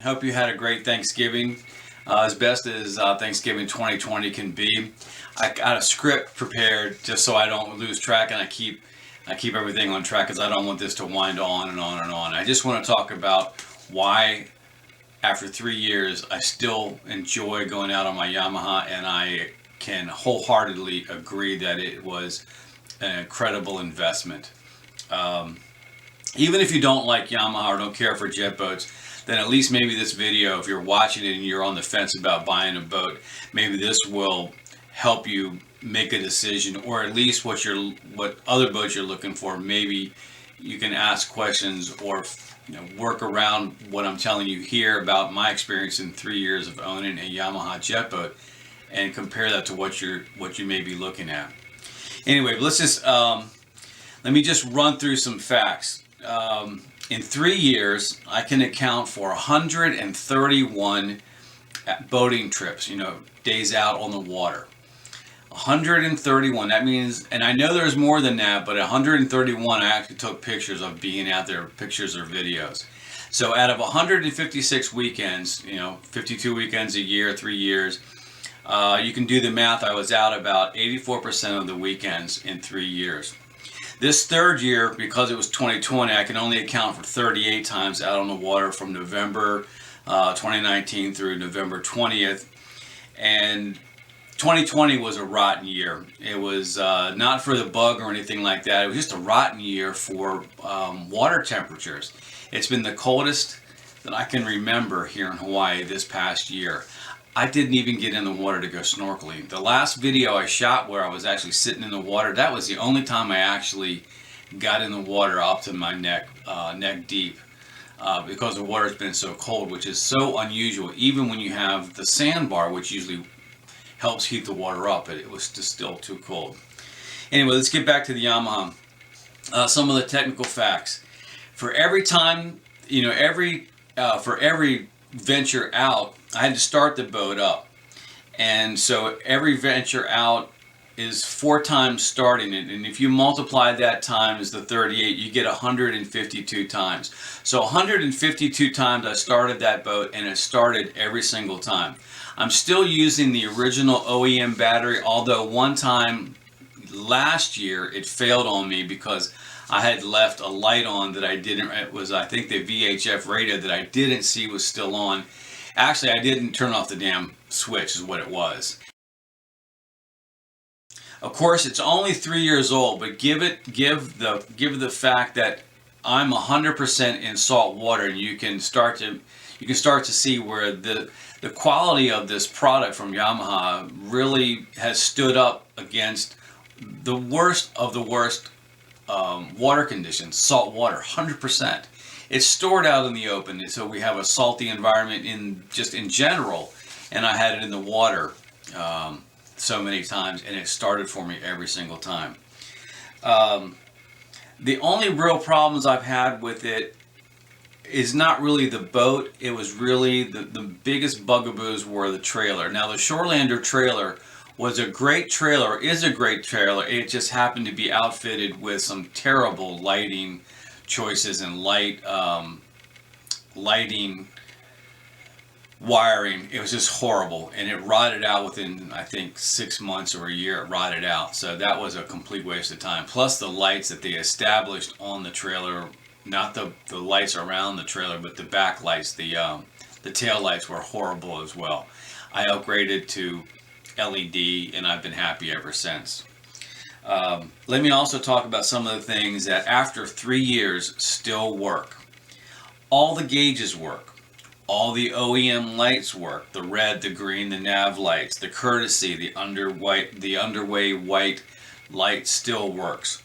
Hope you had a great Thanksgiving, as best as Thanksgiving 2020 can be. I got a script prepared just so I don't lose track, and I keep everything on track because I don't want this to wind on and on and on. I just want to talk about why, after 3 years, I still enjoy going out on my Yamaha, and I can wholeheartedly agree that it was an incredible investment. Even if you don't like Yamaha or don't care for jet boats, then at least maybe this video, if you're watching it and you're on the fence about buying a boat, maybe this will help you make a decision, or at least what other boats you're looking for. Maybe you can ask questions or work around what I'm telling you here about my experience in 3 years of owning a Yamaha jet boat, and compare that to what you may be looking at. Anyway, let's just let me just run through some facts. In 3 years, I can account for 131 boating trips, days out on the water. 131, that means, and I know there's more than that, but 131 I actually took pictures of being out there, pictures or videos. So out of 156 weekends, 52 weekends a year, 3 years, you can do the math. I was out about 84% of the weekends in 3 years. This third year, because it was 2020, I can only account for 38 times out on the water from November 2019 through November 20th. And 2020 was a rotten year. It was not for the bug or anything like that. It was just a rotten year for water temperatures. It's been the coldest that I can remember here in Hawaii this past year. I didn't even get in the water to go snorkeling. The last video I shot where I was actually sitting in the water, that was the only time I actually got in the water up to my neck deep, because the water's been so cold, which is so unusual. Even when you have the sandbar, which usually helps heat the water up, but it was just still too cold. Anyway, let's get back to the Yamaha. Some of the technical facts. For every time, for every venture out, I had to start the boat up, and so every venture out is 4 times starting it, and if you multiply that times the 38, you get 152 times. So 152 times I started that boat, and it started every single time. I'm still using the original OEM battery, although one time last year it failed on me because I had left a light on that I didn't, it was I think the VHF radio that I didn't see was still on. Actually, I didn't turn off the damn switch is what it was. Of course, it's only 3 years old, but give the fact that I'm 100% in salt water, and you can start to see where the quality of this product from Yamaha really has stood up against the worst of the worst water conditions. Salt water, 100%. It's stored out in the open, so we have a salty environment in general, and I had it in the water so many times, and it started for me every single time. The only real problems I've had with it is not really the boat. It was really the biggest bugaboos were the trailer. Now, the Shorelander trailer was a great trailer, is a great trailer. It just happened to be outfitted with some terrible lighting choices and lighting wiring. It was just horrible, and it rotted out within, I think, 6 months or a year. It rotted out, so that was a complete waste of time. Plus the lights that they established on the trailer, not the lights around the trailer, but the back lights, the tail lights were horrible as well. I upgraded to LED, and I've been happy ever since. Let me also talk about some of the things that after 3 years still work. All the gauges work. All the OEM lights work. The red, the green, the nav lights, the courtesy, the underway white light still works.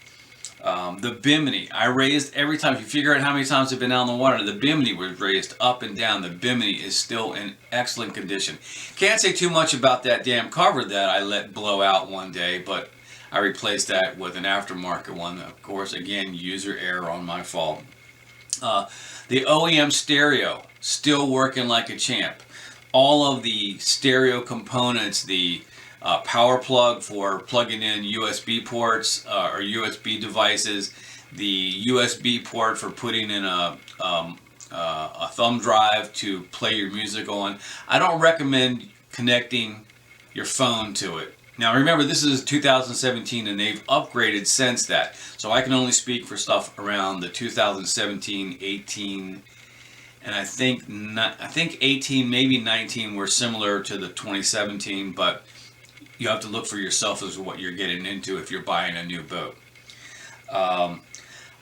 The bimini, I raised every time. If you figure out how many times I've been out in the water, the bimini was raised up and down. The bimini is still in excellent condition. Can't say too much about that damn cover that I let blow out one day, but I replaced that with an aftermarket one. Of course, again, user error on my fault. The OEM stereo, still working like a champ. All of the stereo components, the power plug for plugging in USB ports or USB devices, the USB port for putting in a thumb drive to play your music on. I don't recommend connecting your phone to it. Now remember, this is 2017 and they've upgraded since that. So I can only speak for stuff around the 2017, 18, and I think 18, maybe 19 were similar to the 2017, but you have to look for yourself as what you're getting into if you're buying a new boat.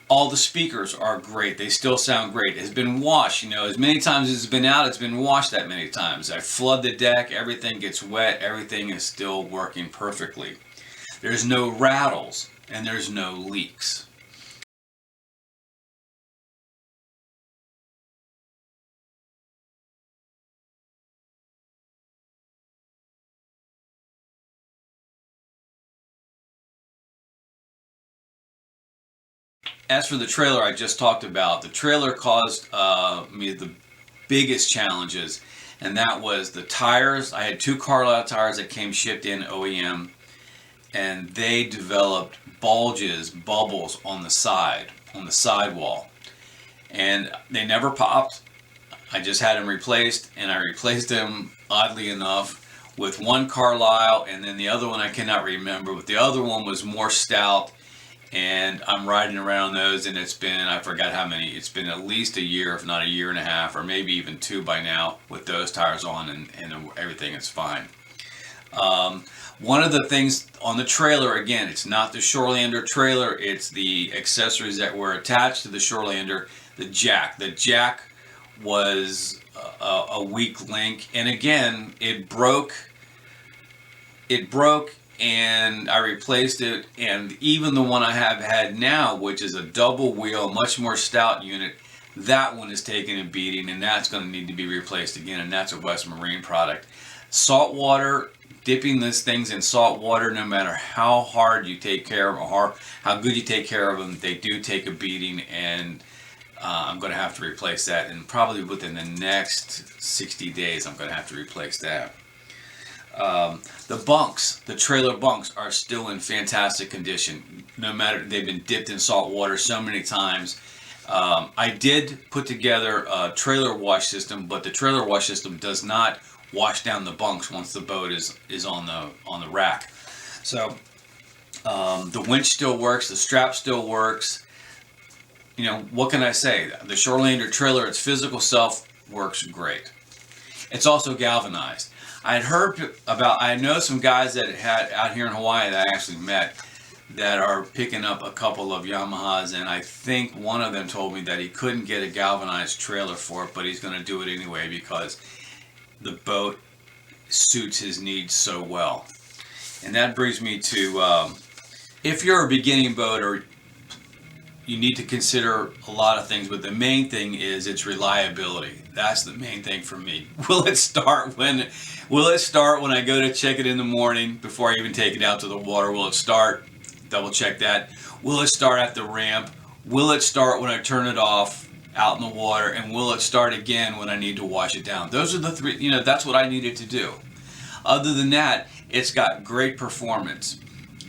All the speakers are great. They still sound great. It's been washed, as many times as it's been out, it's been washed that many times. I flood the deck, everything gets wet, everything is still working perfectly. There's no rattles and there's no leaks. As for the trailer I just talked about, the trailer caused me the biggest challenges, and that was the tires. I had 2 Carlisle tires that came shipped in OEM, and they developed bulges, bubbles on the sidewall, and they never popped. I just had them replaced, and I replaced them, oddly enough, with one Carlisle, and then the other one I cannot remember, but the other one was more stout. And I'm riding around those, and it's been, I forgot how many, it's been at least a year, if not a year and a half, or maybe even 2 by now with those tires on, and everything is fine. One of the things on the trailer, again, it's not the Shorelander trailer, it's the accessories that were attached to the Shorelander, the jack. The jack was a weak link, and again, it broke, and I replaced it, and even the one I have had now, which is a double wheel, much more stout unit, that one is taking a beating, and that's going to need to be replaced again, and that's a West Marine product. Salt water, dipping these things in salt water, no matter how hard you take care of them or how good you take care of them, they do take a beating, and I'm going to have to replace that, and probably within the next 60 days I'm going to have to replace that. The bunks, the trailer bunks, are still in fantastic condition. No matter, they've been dipped in salt water so many times. I did put together a trailer wash system, but the trailer wash system does not wash down the bunks once the boat is on the rack. So the winch still works, the strap still works. What can I say? The Shorelander trailer, its physical self, works great. It's also galvanized. I know some guys that had out here in Hawaii that I actually met that are picking up a couple of Yamahas, and I think one of them told me that he couldn't get a galvanized trailer for it, but he's going to do it anyway because the boat suits his needs so well. And that brings me to, if you're a beginning boater, you need to consider a lot of things, but the main thing is its reliability. That's the main thing for me. Will it start when I go to check it in the morning before I even take it out to the water? Will it start? Double check that. Will it start at the ramp? Will it start when I turn it off out in the water? And will it start again when I need to wash it down? Those are the 3, that's what I needed to do. Other than that, it's got great performance.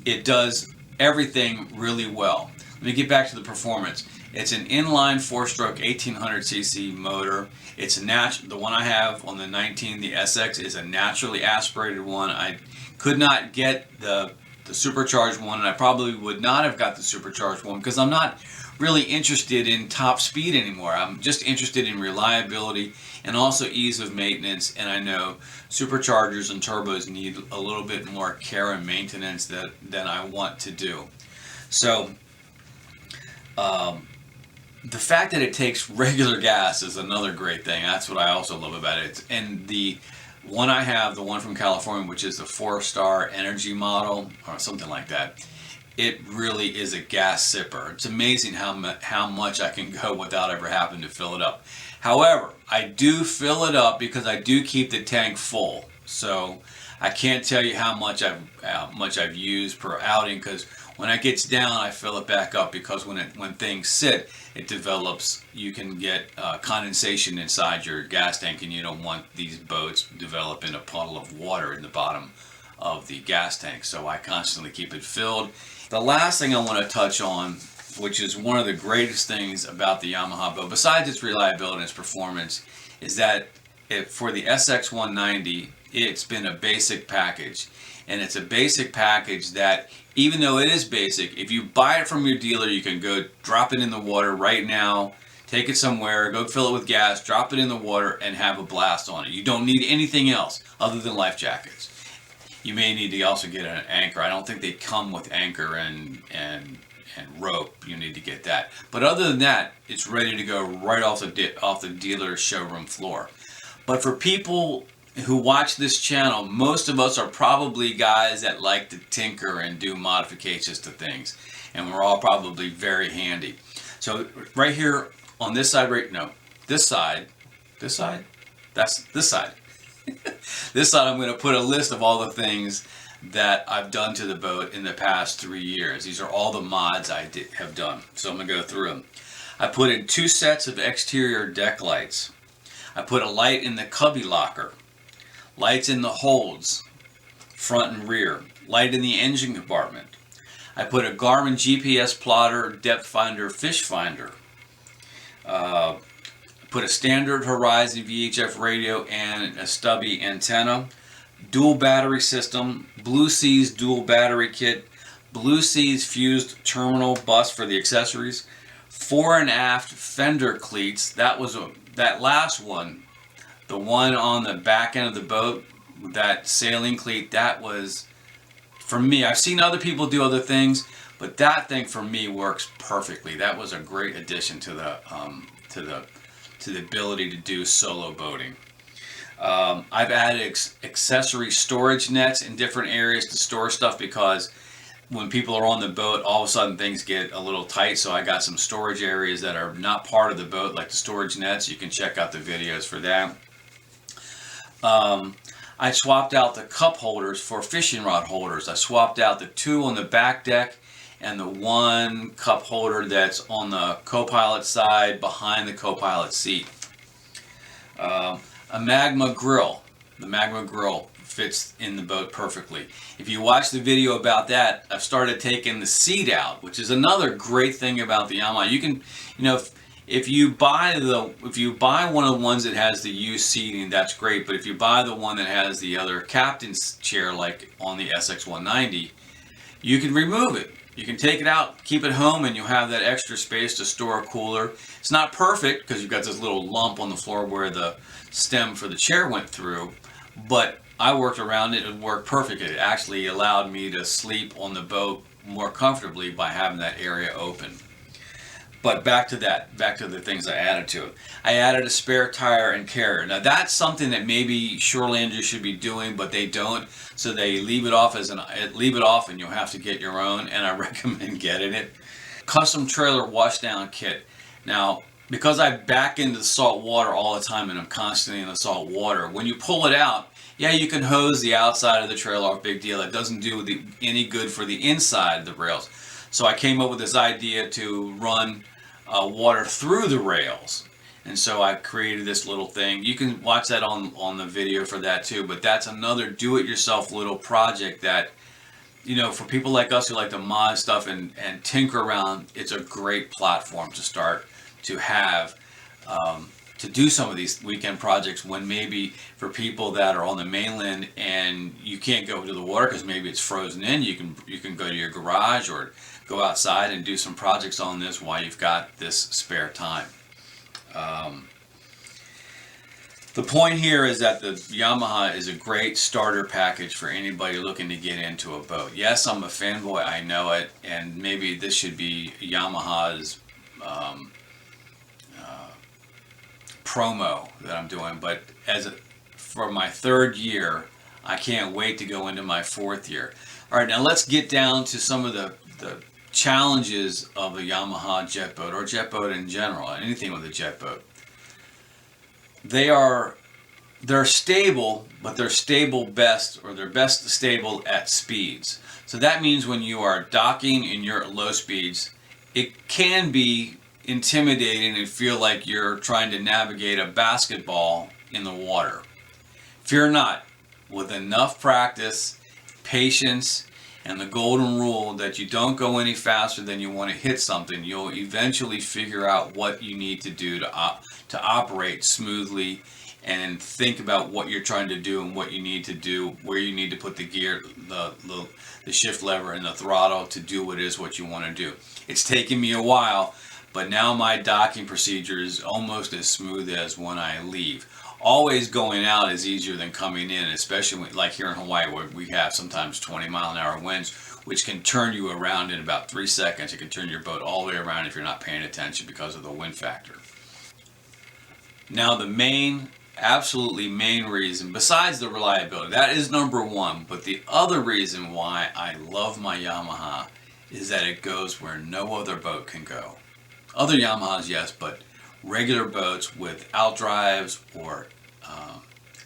It does everything really well. Let me get back to the performance. It's an inline 4-stroke 1800cc motor. It's the one I have on the 19, the SX, is a naturally aspirated one. I could not get the the supercharged one, and I probably would not have got the supercharged one because I'm not really interested in top speed anymore. I'm just interested in reliability and also ease of maintenance, and I know superchargers and turbos need a little bit more care and maintenance than I want to do. So the fact that it takes regular gas is another great thing. That's what I also love about it. And the one I have, the one from California, which is the 4-star energy model or something like that, it really is a gas sipper. It's amazing how much I can go without ever having to fill it up. However, I do fill it up because I do keep the tank full. So I can't tell you how much I've used per outing, because when it gets down, I fill it back up, because when things sit, it develops. You can get condensation inside your gas tank, and you don't want these boats developing a puddle of water in the bottom of the gas tank. So I constantly keep it filled. The last thing I want to touch on, which is one of the greatest things about the Yamaha boat, besides its reliability and its performance, is that for the SX190, it's been a basic package. And it's a basic package that, even though it is basic, if you buy it from your dealer, you can go drop it in the water right now, take it somewhere, go fill it with gas, drop it in the water, and have a blast on it. You don't need anything else other than life jackets. You may need to also get an anchor. I don't think they come with anchor and rope. You need to get that. But other than that, it's ready to go right off the dealer's showroom floor. But for people who watch this channel, most of us are probably guys that like to tinker and do modifications to things, and we're all probably very handy. So right here on this side, this side, this side, I'm going to put a list of all the things that I've done to the boat in the past 3 years. These are all the mods I have done. So I'm going to go through them. I put in 2 sets of exterior deck lights. I put a light in the cubby locker. Lights in the holds, front and rear. Light in the engine compartment. I put a Garmin GPS plotter, depth finder, fish finder. Put a standard Horizon VHF radio and a stubby antenna. Dual battery system, Blue Seas dual battery kit, Blue Seas fused terminal bus for the accessories, fore and aft fender cleats. That last one, the one on the back end of the boat, that sailing cleat, that was, for me, I've seen other people do other things, but that thing for me works perfectly. That was a great addition to the ability to do solo boating. I've added accessory storage nets in different areas to store stuff, because when people are on the boat, all of a sudden things get a little tight. So I got some storage areas that are not part of the boat, like the storage nets. You can check out the videos for that. I swapped out the cup holders for fishing rod holders. I swapped out the 2 on the back deck and the 1 cup holder that's on the co-pilot side behind the co-pilot seat. A Magma grill. The Magma grill fits in the boat perfectly. If you watch the video about that, I've started taking the seat out, which is another great thing about the Yamaha. You can, if you buy one of the ones that has the used seating, that's great. But if you buy the one that has the other captain's chair, like on the SX190, you can remove it. You can take it out, keep it home, and you'll have that extra space to store a cooler. It's not perfect because you've got this little lump on the floor where the stem for the chair went through, but I worked around it. It worked perfectly. It actually allowed me to sleep on the boat more comfortably by having that area open. But back to the things I added to it. I added a spare tire and carrier. Now that's something that maybe shorelanders should be doing, but they don't. So they leave it off and you'll have to get your own, and I recommend getting it. Custom trailer washdown kit. Now, because I back into the salt water all the time and I'm constantly in the salt water, when you pull it out, yeah, you can hose the outside of the trailer off, big deal. It doesn't do any good for the inside of the rails. So I came up with this idea to run water through the rails. And so I created this little thing. You can watch that on the video for that too, but that's another do-it-yourself little project that, for people like us who like to mod stuff and tinker around, it's a great platform to start to have to do some of these weekend projects, when maybe for people that are on the mainland and you can't go to the water because maybe it's frozen in, you can go to your garage or go outside and do some projects on this while you've got this spare time. The point here is that the Yamaha is a great starter package for anybody looking to get into a boat. Yes, I'm a fanboy, I know it, and maybe this should be Yamaha's promo that I'm doing, but for my 3rd year, I can't wait to go into my 4th year. All right, now let's get down to some of the challenges of a Yamaha jet boat, or jet boat in general, anything with a jet boat. They're stable, but they're best stable at speeds. So that means when you are docking and you're at low speeds, it can be intimidating and feel like you're trying to navigate a basketball in the water. Fear not. With enough practice, patience, and the golden rule that you don't go any faster than you want to hit something, you'll eventually figure out what you need to do to operate smoothly, and think about what you're trying to do and what you need to do, where you need to put the gear, the shift lever and the throttle to do what you want to do. It's taken me a while, but now my docking procedure is almost as smooth as when I leave. Always going out is easier than coming in, especially like here in Hawaii, where we have sometimes 20-mile-an-hour winds, which can turn you around in about 3 seconds. It can turn your boat all the way around if you're not paying attention because of the wind factor. Now the absolutely main reason, besides the reliability, that is number one, but the other reason why I love my Yamaha is that it goes where no other boat can go. Other Yamahas, yes, but regular boats with outdrives or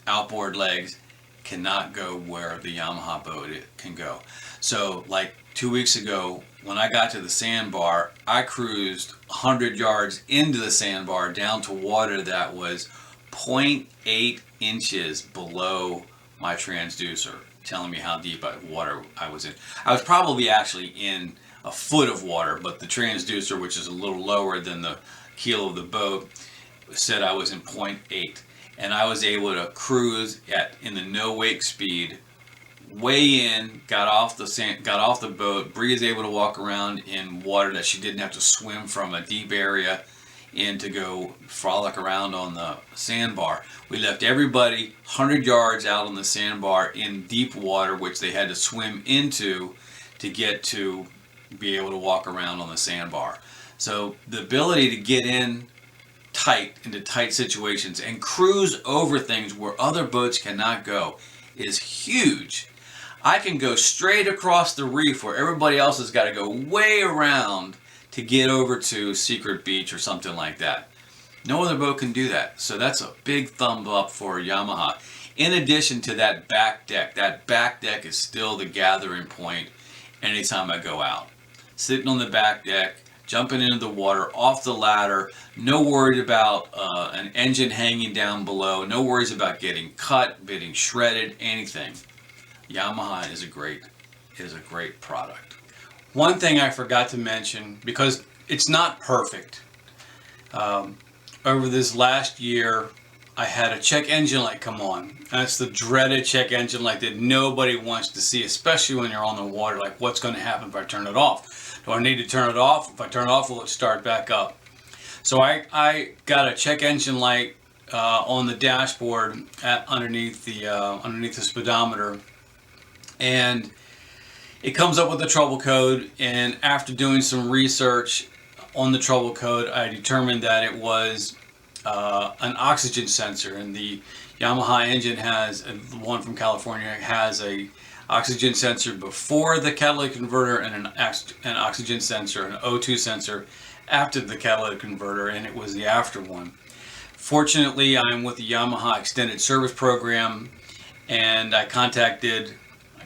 outboard legs cannot go where the Yamaha boat can go. So like 2 weeks ago, when I got to the sandbar, I cruised 100 yards into the sandbar down to water that was 0.8 inches below my transducer, telling me how deep water I was in. I was probably actually in a foot of water, but the transducer, which is a little lower than the keel of the boat, said I was in 0.8, and I was able to cruise in the no wake speed, way in, got off the boat. Bree is able to walk around in water that she didn't have to swim from a deep area in to go frolic around on the sandbar. We left everybody 100 yards out on the sandbar in deep water, which they had to swim into to get to be able to walk around on the sandbar. So the ability to get into tight situations and cruise over things where other boats cannot go is huge. I can go straight across the reef where everybody else has got to go way around to get over to Secret Beach or something like that. No other boat can do that. So that's a big thumb up for Yamaha. In addition to that back deck is still the gathering point anytime I go out. Sitting on the back deck, jumping into the water, off the ladder, no worries about an engine hanging down below, no worries about getting cut, getting shredded, anything. Yamaha is a great product. One thing I forgot to mention, because it's not perfect, over this last year I had a check engine light come on. That's the dreaded check engine light that nobody wants to see, especially when you're on the water. Like, what's going to happen if I turn it off? Do I need to turn it off? If I turn it off, will it start back up? So I got a check engine light on the dashboard underneath the speedometer, and it comes up with the trouble code. And after doing some research on the trouble code, I determined that it was an oxygen sensor, and the Yamaha engine has, the one from California, has a oxygen sensor before the catalytic converter and an oxygen sensor, an O2 sensor after the catalytic converter, and it was the after one. Fortunately, I'm with the Yamaha extended service program, and I contacted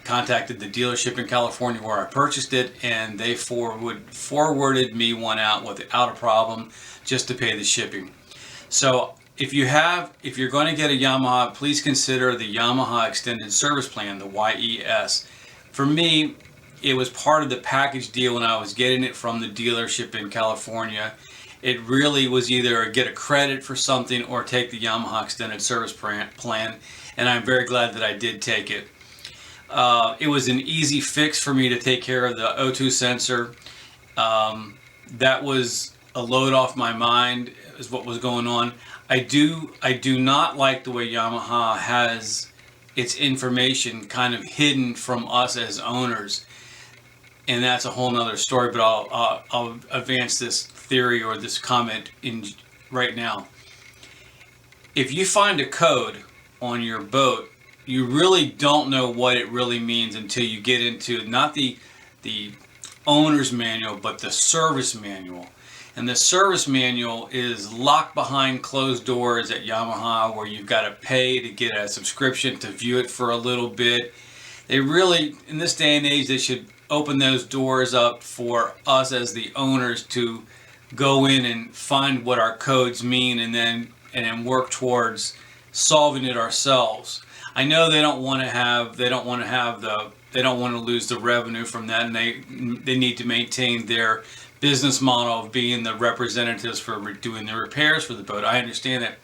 the dealership in California where I purchased it, and they forwarded me one out without a problem, just to pay the shipping. So if you're going to get a Yamaha, please consider the Yamaha Extended Service Plan, the YES. For me, it was part of the package deal when I was getting it from the dealership in California, It really was either get a credit for something or take the Yamaha extended service plan, and I'm very glad that I did take it. It was an easy fix for me to take care of the O2 sensor. That was a load off my mind, is what was going on. I do not like the way Yamaha has its information kind of hidden from us as owners, and that's a whole nother story, but I'll advance this theory or this comment in right now. If you find a code on your boat, you really don't know what it really means until you get into not the owner's manual, but the service manual. And the service manual is locked behind closed doors at Yamaha, where you've got to pay to get a subscription to view it for a little bit. They really, in this day and age, they should open those doors up for us as the owners to go in and find what our codes mean, and then work towards solving it ourselves. I know they don't want to lose the revenue from that, and they need to maintain their business model of being the representatives for doing the repairs for the boat. I understand that,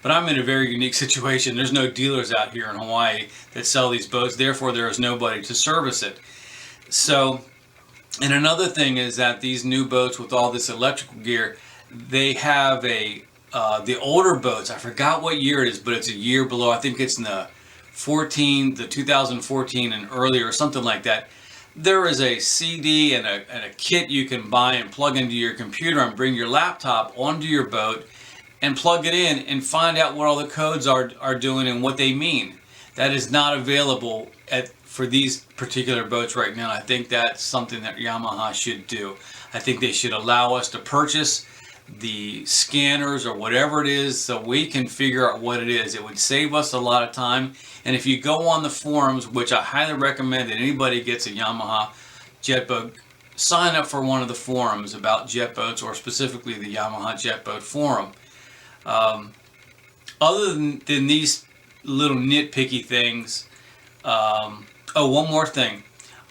but I'm in a very unique situation. There's no dealers out here in Hawaii that sell these boats, therefore there is nobody to service it. So, and another thing is that these new boats with all this electrical gear, they have the older boats, I forgot what year it is, but it's a year below. I think it's in the 2014 and earlier, or something like that. There is a CD and a kit you can buy and plug into your computer and bring your laptop onto your boat and plug it in and find out what all the codes are doing and what they mean. That is not available for these particular boats right now. I think that's something that Yamaha should do. I think they should allow us to purchase the scanners or whatever it is so we can figure out what it is. It would save us a lot of time. And if you go on the forums, which I highly recommend that anybody gets a Yamaha Jetboat, sign up for one of the forums about jet boats, or specifically the Yamaha Jetboat forum. Other than these little nitpicky things, oh, one more thing.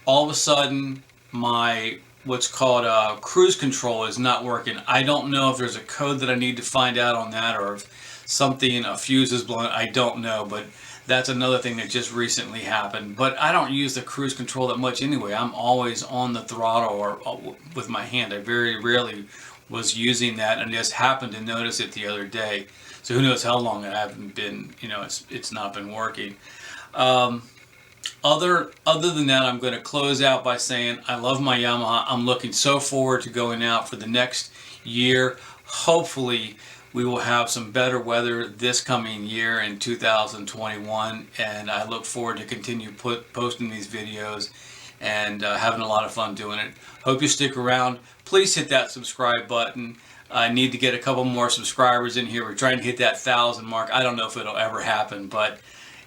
All of a sudden, my what's called cruise control is not working. I don't know if there's a code that I need to find out on that, or if something, a fuse is blown. I don't know, but that's another thing that just recently happened. But I don't use the cruise control that much anyway. I'm always on the throttle or with my hand. I very rarely was using that, and just happened to notice it the other day. So who knows how long I haven't been, it's not been working. Other than that, I'm going to close out by saying I love my Yamaha. I'm looking so forward to going out for the next year. Hopefully we will have some better weather this coming year in 2021, and I look forward to continue posting these videos and having a lot of fun doing it. Hope you stick around. Please hit that subscribe button. I need to get a couple more subscribers in here. We're trying to hit that 1,000 mark. I don't know if it'll ever happen, but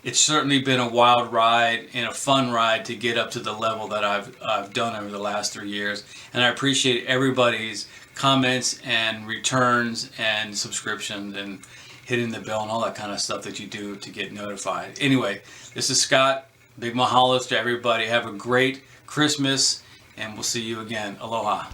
it's certainly been a wild ride and a fun ride to get up to the level that I've done over the last 3 years. And I appreciate everybody's comments and returns and subscriptions and hitting the bell and all that kind of stuff that you do to get notified. Anyway, this is Scott. Big mahalos to everybody. Have a great Christmas, and we'll see you again. Aloha.